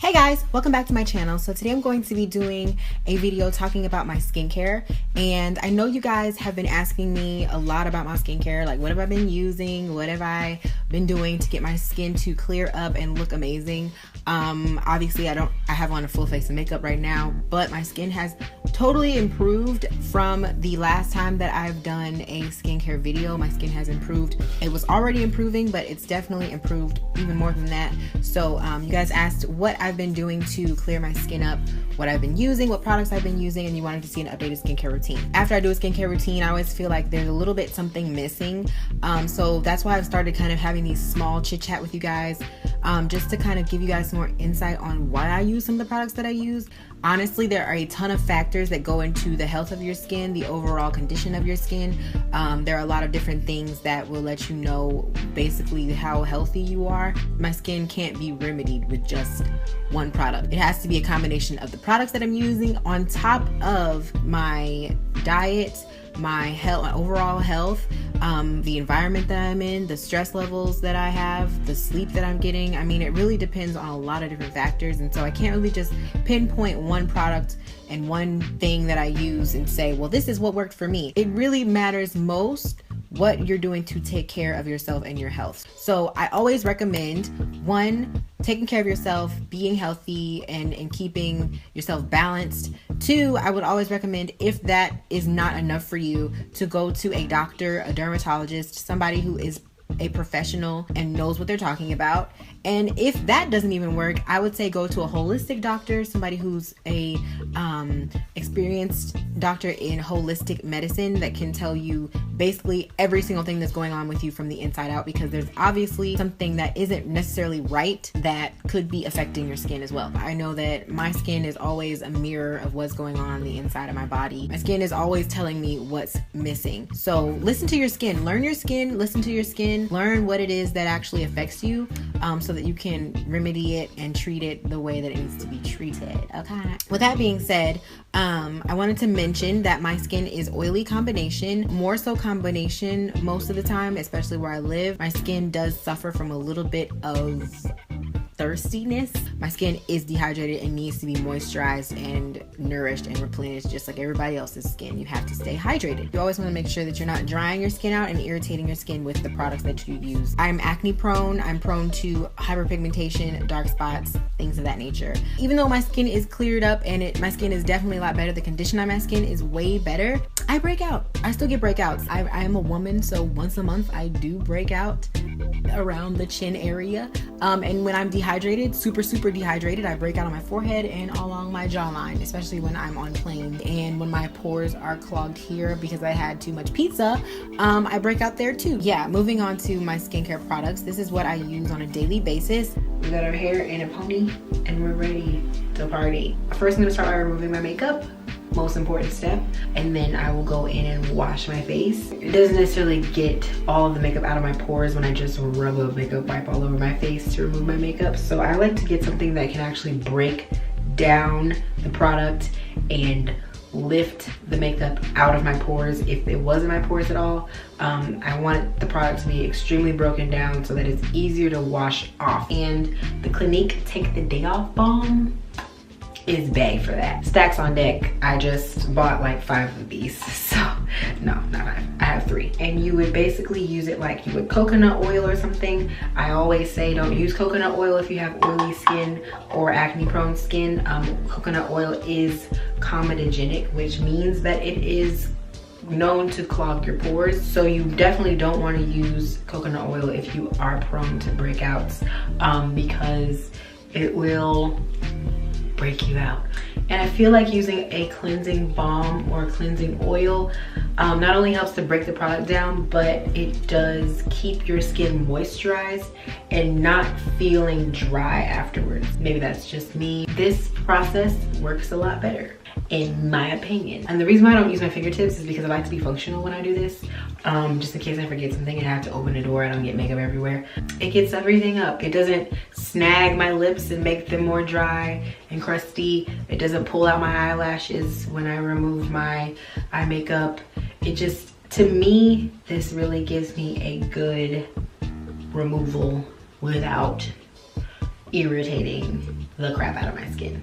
Hey guys, welcome back to my channel. So today I'm going to be doing a video talking about my skincare, and I know you guys have been asking me a lot about my skincare, like what have I been using, what have I been doing to get my skin to clear up and look amazing. Obviously I have on a full face of makeup right now, but my skin has totally improved from the last time that I've done a skincare video. My skin has improved. It was already improving, but it's definitely improved even more than that. So you guys asked what I've been doing to clear my skin up, what I've been using, what products I've been using, and you wanted to see an updated skincare routine. After I do a skincare routine, I always feel like there's a little bit something missing. So that's why I've started kind of having these small chit chat with you guys, just to kind of give you guys more insight on why I use some of the products that I use. Honestly, there are a ton of factors that go into the health of your skin, the overall condition of your skin. There are a lot of different things that will let you know basically how healthy you are. My skin can't be remedied with just one product. It has to be a combination of the products that I'm using on top of my diet, my health, my overall health, the environment that I'm in, the stress levels that I have, the sleep that I'm getting. I mean, it really depends on a lot of different factors, and so I can't really just pinpoint one product and one thing that I use and say, well, this is what worked for me. It really matters most what you're doing to take care of yourself and your health. So I always recommend, one, taking care of yourself, being healthy, and keeping yourself balanced. Two, I would always recommend, if that is not enough for you, to go to a doctor, a dermatologist, somebody who is a professional and knows what they're talking about. And if that doesn't even work, I would say go to a holistic doctor, somebody who's a experienced doctor in holistic medicine that can tell you basically every single thing that's going on with you from the inside out, because there's obviously something that isn't necessarily right that could be affecting your skin as well. I know that my skin is always a mirror of what's going on the inside of my body. My skin is always telling me what's missing. So listen to your skin, learn your skin, listen to your skin, learn what it is that actually affects you, so that you can remedy it and treat it the way that it needs to be treated. Okay. With that being said, I wanted to mention that my skin is oily combination, more so combination most of the time, especially where I live. My skin does suffer from a little bit of thirstiness. My skin is dehydrated and needs to be moisturized and nourished and replenished just like everybody else's skin. You have to stay hydrated. You always want to make sure that you're not drying your skin out and irritating your skin with the products that you use. I'm acne prone. I'm prone to hyperpigmentation, dark spots, things of that nature. Even though my skin is cleared up and my skin is definitely a lot better, the condition on my skin is way better, I break out. I still get breakouts. I am a woman, so once a month I do break out around the chin area. And when I'm dehydrated, super dehydrated, I break out on my forehead and along my jawline, especially when I'm on planes. And when my pores are clogged here because I had too much pizza, I break out there too. Yeah, moving on to my skincare products. This is what I use on a daily basis. We got our hair in a pony and we're ready to party. First, I'm gonna start by removing my makeup. Most important step, and then I will go in and wash my face. It doesn't necessarily get all of the makeup out of my pores when I just rub a makeup wipe all over my face to remove my makeup. So I like to get something that can actually break down the product and lift the makeup out of my pores if it was in my pores at all. I want the product to be extremely broken down so that it's easier to wash off. And the Clinique Take the Day Off Balm is bag for that. Stacks on deck. I just bought like 5 of these. So no, not 5. I have 3. And you would basically use it like you would coconut oil or something. I always say don't use coconut oil if you have oily skin or acne prone skin. Coconut oil is comedogenic, which means that it is known to clog your pores. So you definitely don't want to use coconut oil if you are prone to breakouts, because it will break you out. And I feel like using a cleansing balm or cleansing oil not only helps to break the product down, but it does keep your skin moisturized and not feeling dry afterwards. Maybe that's just me. This process works a lot better, in my opinion. And the reason why I don't use my fingertips is because I like to be functional when I do this. Just in case I forget something and I have to open the door, I don't get makeup everywhere. It gets everything up. It doesn't snag my lips and make them more dry and crusty. It doesn't pull out my eyelashes when I remove my eye makeup. It just, to me, this really gives me a good removal without irritating the crap out of my skin.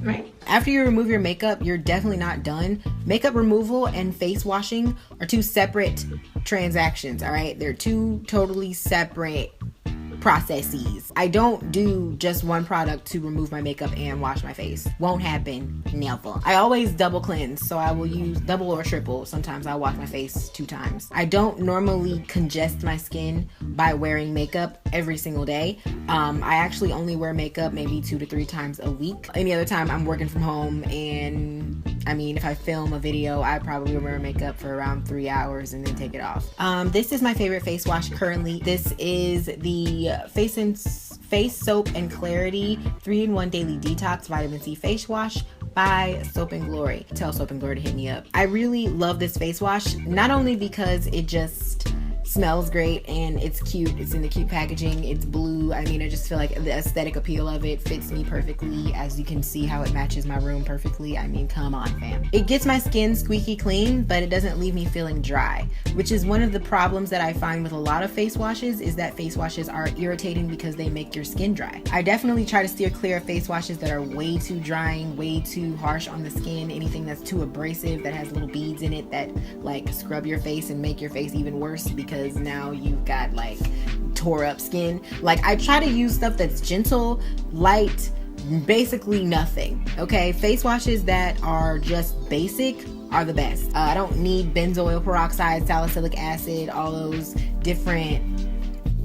Right. After you remove your makeup, you're definitely not done. Makeup removal and face washing are two separate transactions, all right? They're two totally separate processes. I don't do just one product to remove my makeup and wash my face. Won't happen. Never. I always double cleanse, so I will use double or triple. Sometimes I'll wash my face 2 times. I don't normally congest my skin by wearing makeup every single day. I actually only wear makeup maybe 2 to 3 times a week. Any other time I'm working from home, and I mean, if I film a video, I probably wear makeup for around 3 hours and then take it off. This is my favorite face wash currently. This is the Face Soap and Clarity 3-in-1 Daily Detox Vitamin C Face Wash by Soap and Glory. Tell Soap and Glory to hit me up. I really love this face wash, not only because it just smells great and it's cute, it's in the cute packaging, it's blue. I mean, I just feel like the aesthetic appeal of it fits me perfectly. As you can see how it matches my room perfectly. I mean, come on, fam. It gets my skin squeaky clean, but it doesn't leave me feeling dry, which is one of the problems that I find with a lot of face washes, is that face washes are irritating because they make your skin dry. I definitely try to steer clear of face washes that are way too drying, way too harsh on the skin, anything that's too abrasive, that has little beads in it that like scrub your face and make your face even worse because now you've got like tore up skin. Like, I try to use stuff that's gentle, light, basically nothing. Okay, face washes that are just basic are the best. I don't need benzoyl peroxide, salicylic acid, all those different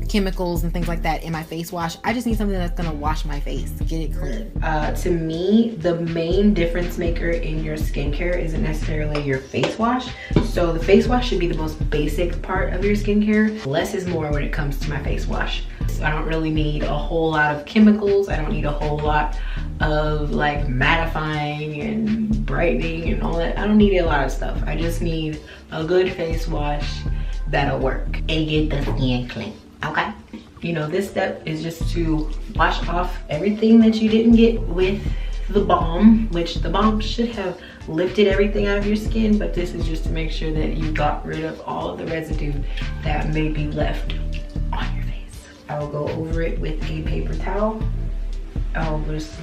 chemicals and things like that in my face wash. I just need something that's gonna wash my face, get it clean. To me, the main difference maker in your skincare isn't necessarily your face wash. So the face wash should be the most basic part of your skincare. Less is more when it comes to my face wash. So I don't really need a whole lot of chemicals. I don't need a whole lot of like mattifying and brightening and all that. I don't need a lot of stuff. I just need a good face wash that'll work and get the skin clean. Okay, you know, this step is just to wash off everything that you didn't get with the balm, which the balm should have lifted everything out of your skin, but this is just to make sure that you got rid of all of the residue that may be left on your face. I'll go over it with a paper towel. I'll just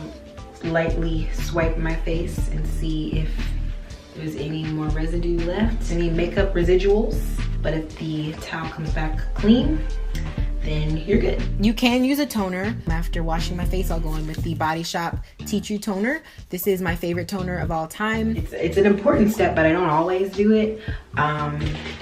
lightly swipe my face and see if there's any more residue left, any makeup residuals. But if the towel comes back clean, then you're good. You can use a toner. After washing my face, I'll go in with the Body Shop Tea Tree Toner. This is my favorite toner of all time. It's an important step, but I don't always do it.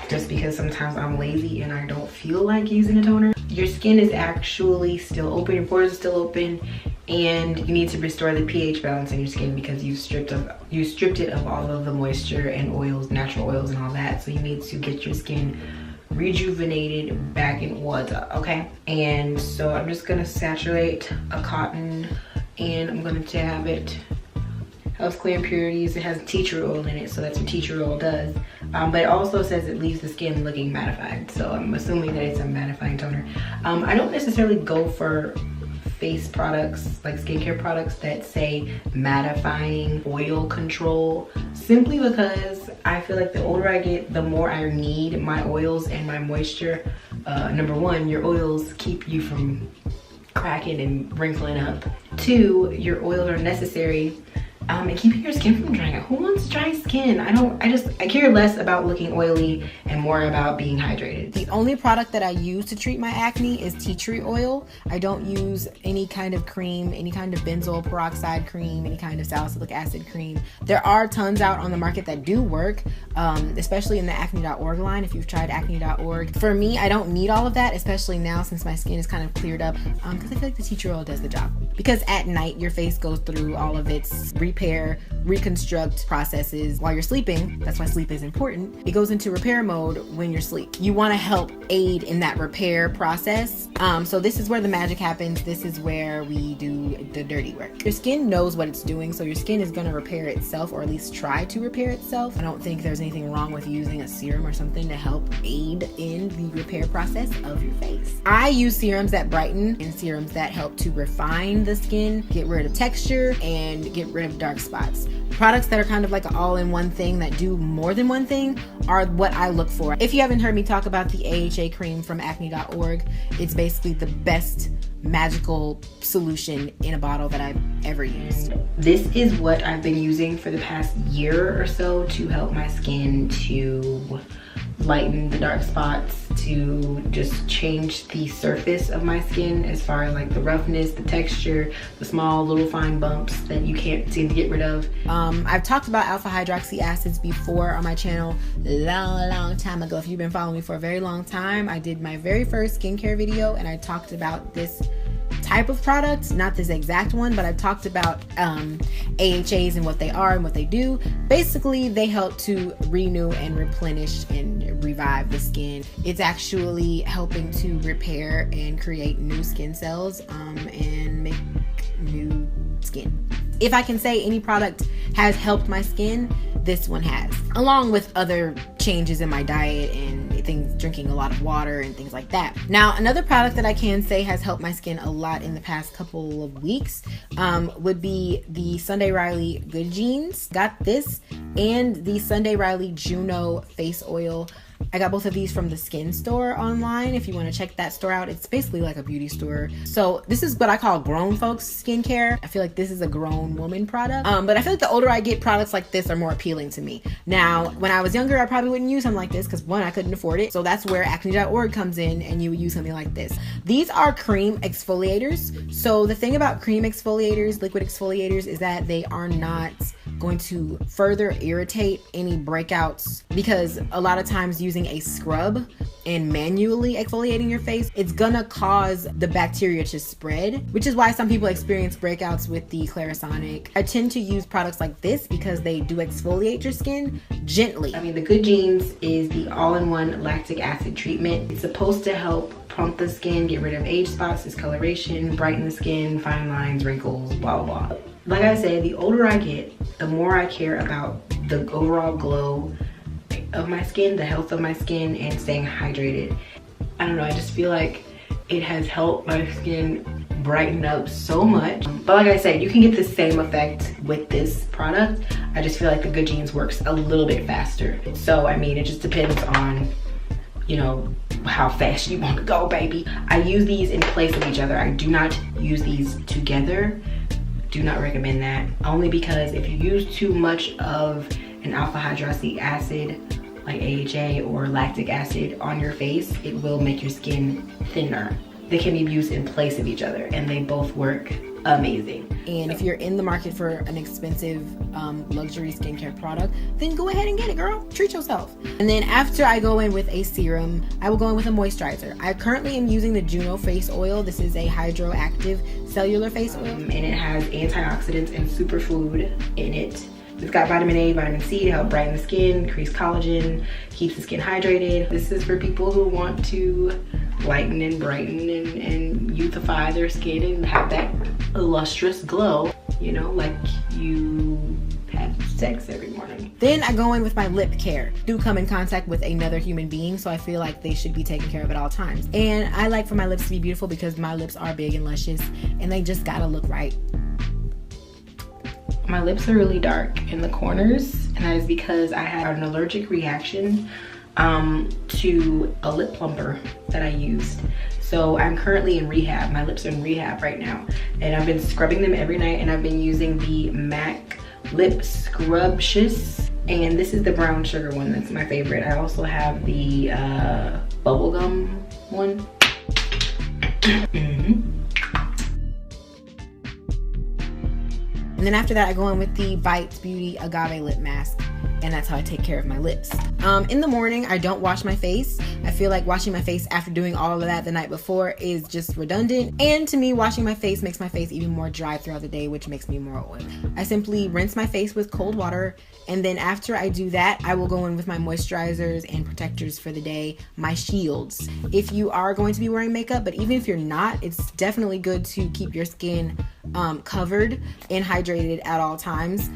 Just because sometimes I'm lazy and I don't feel like using a toner. Your skin is actually still open, your pores are still open, and you need to restore the pH balance in your skin because you stripped it of all of the moisture and oils, natural oils and all that. So you need to get your skin rejuvenated back in water, okay? And so I'm just gonna saturate a cotton and I'm gonna dab it. Helps clear impurities. It has tea tree oil in it, so that's what tea tree oil does. But it also says it leaves the skin looking mattified, so I'm assuming that it's a mattifying toner. I don't necessarily go for face products, like skincare products that say mattifying oil control, simply because I feel like the older I get, the more I need my oils and my moisture. Number one, your oils keep you from cracking and wrinkling up. 2, your oils are necessary and keeping your skin from drying out. Who wants dry skin? I care less about looking oily and more about being hydrated. The only product that I use to treat my acne is tea tree oil. I don't use any kind of cream, any kind of benzoyl peroxide cream, any kind of salicylic acid cream. There are tons out on the market that do work, especially in the acne.org line, if you've tried acne.org. For me, I don't need all of that, especially now since my skin is kind of cleared up, because I feel like the tea tree oil does the job. Because at night, your face goes through all of its repair, reconstruct processes while you're sleeping. That's why sleep is important. It goes into repair mode when you're asleep. You want to help aid in that repair process. So this is where the magic happens. This is where we do the dirty work. Your skin knows what it's doing, so your skin is going to repair itself, or at least try to repair itself. I don't think there's anything wrong with using a serum or something to help aid in the repair process of your face. I use serums that brighten and serums that help to refine the skin, get rid of texture, and get rid of dark spots. Products that are kind of like an all-in-one thing that do more than one thing are what I look for. If you haven't heard me talk about the AHA cream from acne.org, it's basically the best magical solution in a bottle that I've ever used. This is what I've been using for the past year or so to help my skin to lighten the dark spots, to just change the surface of my skin as far as like the roughness, the texture, the small little fine bumps that you can't seem to get rid of. I've talked about alpha hydroxy acids before on my channel long time ago. If you've been following me for a very long time, I did my very first skincare video and I talked about this type of product, not this exact one, but I've talked about AHAs and what they are and what they do. Basically, they help to renew and replenish and revive the skin. It's actually helping to repair and create new skin cells and make new skin. If I can say any product has helped my skin, this one has, along with other changes in my diet and things, drinking a lot of water and things like that. Now, another product that I can say has helped my skin a lot in the past couple of weeks would be the Sunday Riley Good Genes. Got this and the Sunday Riley Juno face oil. I got both of these from the Skin Store online. If you want to check that store out, it's basically like a beauty store. So this is what I call grown folks skincare. I feel like this is a grown woman product. But I feel like the older I get, products like this are more appealing to me. Now, when I was younger, I probably wouldn't use something like this because one, I couldn't afford it. So that's where acne.org comes in and you would use something like this. These are cream exfoliators. So the thing about cream exfoliators, liquid exfoliators, is that they are not going to further irritate any breakouts, because a lot of times using a scrub and manually exfoliating your face, it's gonna cause the bacteria to spread, which is why some people experience breakouts with the Clarisonic. I tend to use products like this because they do exfoliate your skin gently. I mean, the Good Genes is the all-in-one lactic acid treatment. It's supposed to help plump the skin, get rid of age spots, discoloration, brighten the skin, fine lines, wrinkles, blah, blah, blah. Like I said, the older I get, the more I care about the overall glow of my skin, the health of my skin, and staying hydrated. I don't know, I just feel like it has helped my skin brighten up so much. But like I said, you can get the same effect with this product. I just feel like the Good Genes works a little bit faster. So, I mean, it just depends on, you know, how fast you want to go, baby. I use these in place of each other. I do not use these together. Do not recommend that, only because if you use too much of an alpha hydroxy acid like AHA or lactic acid on your face, it will make your skin thinner. They can be used in place of each other and they both work amazing. And if you're in the market for an expensive luxury skincare product, then go ahead and get it, girl. Treat yourself. And then after I go in with a serum, I will go in with a moisturizer. I currently am using the Juno face oil. This is a hydroactive cellular face oil. And it has antioxidants and superfood in it. It's got vitamin A, vitamin C to help brighten the skin, increase collagen, keeps the skin hydrated. This is for people who want to lighten and brighten and youthify their skin and have that lustrous glow, you know, like you have sex every morning. Then I go in with my lip care. Do come in contact with another human being, so I feel like they should be taken care of at all times. And I like for my lips to be beautiful because my lips are big and luscious and they just gotta look right. My lips are really dark in the corners, and that is because I had an allergic reaction to a lip plumper that I used. So I'm currently in rehab. My lips are in rehab right now, and I've been scrubbing them every night, and I've been using the MAC Lip Scrubtious, and this is the brown sugar one. That's my favorite. I also have the bubblegum one. And then after that, I go in with the Bites Beauty Agave Lip Mask. And that's how I take care of my lips. In the morning, I don't wash my face. I feel like washing my face after doing all of that the night before is just redundant. And to me, washing my face makes my face even more dry throughout the day, which makes me more oily. I simply rinse my face with cold water. And then after I do that, I will go in with my moisturizers and protectors for the day, my shields. If you are going to be wearing makeup, but even if you're not, it's definitely good to keep your skin covered and hydrated at all times,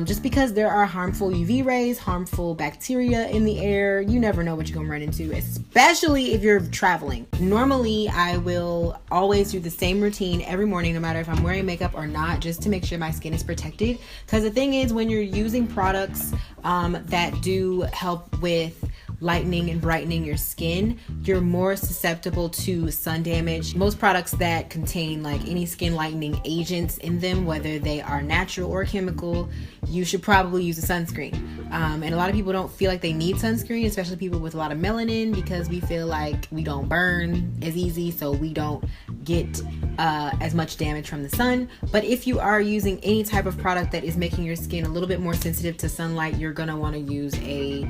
just because there are harmful UV rays, harmful bacteria in the air. You never know what you're gonna run into, especially if you're traveling. Normally, I will always do the same routine every morning, no matter if I'm wearing makeup or not, just to make sure my skin is protected. Because the thing is, when you're using products that do help with lightening and brightening your skin, you're more susceptible to sun damage. Most products that contain like any skin lightening agents in them, whether they are natural or chemical, you should probably use a sunscreen. And a lot of people don't feel like they need sunscreen, especially people with a lot of melanin, because we feel like we don't burn as easy, so we don't get as much damage from the sun. But if you are using any type of product that is making your skin a little bit more sensitive to sunlight, you're gonna want to use a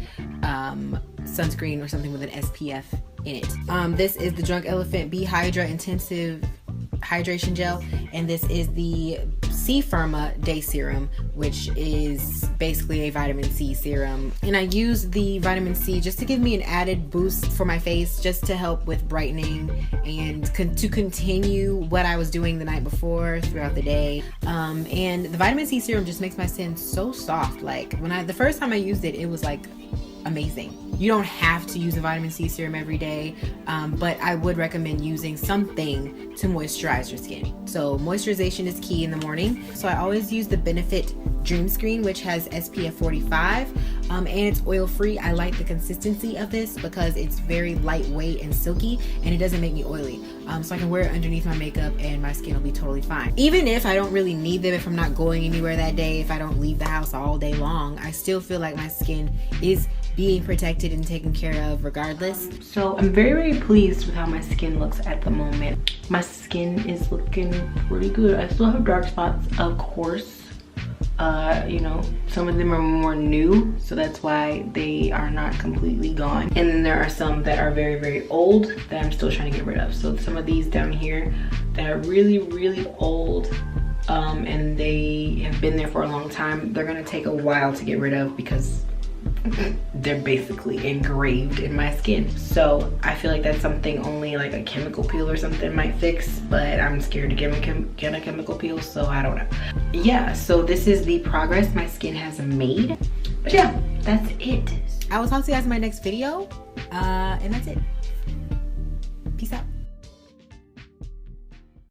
sunscreen or something with an SPF in it. This is the Drunk Elephant Bee Hydra Intensive Hydration Gel, and this is the C Firma Day Serum, which is basically a vitamin C serum. And I use the vitamin C just to give me an added boost for my face, just to help with brightening and to continue what I was doing the night before throughout the day. And the vitamin C serum just makes my skin so soft. Like the first time I used it, it was like amazing. You don't have to use a vitamin C serum every day, but I would recommend using something to moisturize your skin. So moisturization is key in the morning. So I always use the Benefit Dream Screen, which has SPF 45, and it's oil free. I like the consistency of this because it's very lightweight and silky, and it doesn't make me oily. So I can wear it underneath my makeup and my skin will be totally fine. Even if I don't really need them, if I'm not going anywhere that day, if I don't leave the house all day long, I still feel like my skin is being protected and taken care of regardless. So I'm very pleased with how my skin looks at the moment. My skin is looking pretty good. I still have dark spots, of course. You know, some of them are more new, so that's why they are not completely gone. And then there are some that are very, very old that I'm still trying to get rid of. So some of these down here that are really, really old, and they have been there for a long time, they're gonna take a while to get rid of because they're basically engraved in my skin. So I feel like that's something only like a chemical peel or something might fix, but I'm scared to get a chemical peel, so I don't know. Yeah, so this is the progress my skin has made. But yeah, that's it. I will talk to you guys in my next video, and that's it.